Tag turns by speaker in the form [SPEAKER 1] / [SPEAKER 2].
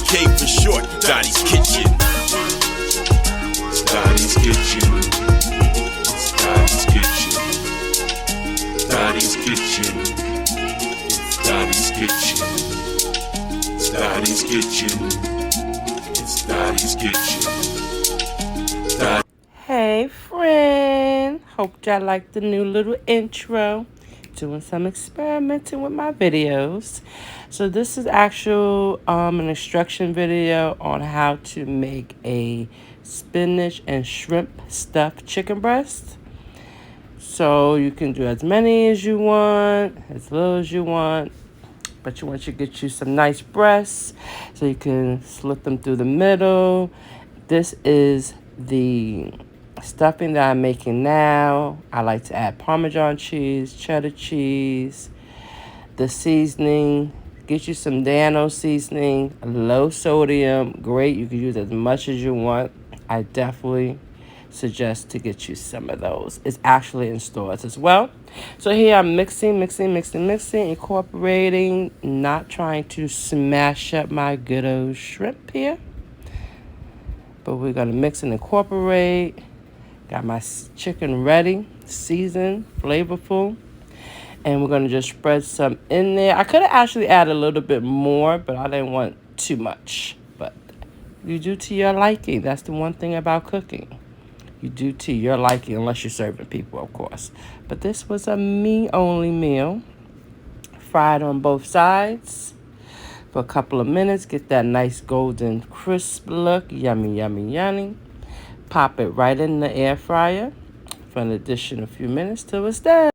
[SPEAKER 1] DK for short. Dottie's Kitchen. It's Dottie's Kitchen. It's Dottie's Kitchen. Dottie's Kitchen. It's Dottie's Kitchen. It's Dottie's Kitchen. It's Dottie's Kitchen.
[SPEAKER 2] Hey friend, hope y'all like the new little intro. Doing some experimenting with my videos. So this is an instruction video on how to make a spinach and shrimp stuffed chicken breast. So you can do as many as you want, as little as you want, but you want to get you some nice breasts so you can slit them through the middle. This is the stuffing that I'm making now. I like to add Parmesan cheese, cheddar cheese, the seasoning. Get you some Dano seasoning, low sodium, great. You can use as much as you want. I definitely suggest to get you some of those. It's actually in stores as well. So here I'm mixing, incorporating, not trying to smash up my good old shrimp here. But we're gonna mix and incorporate. Got my chicken ready, seasoned, flavorful. And we're going to just spread some in there. I could have actually added a little bit more, but I didn't want too much. But you do to your liking. That's the one thing about cooking. You do to your liking, unless you're serving people, of course. But this was a me-only meal. Fried on both sides for a couple of minutes. Get that nice golden crisp look. Yummy, yummy, yummy. Pop it right in the air fryer for an additional few minutes till it's done.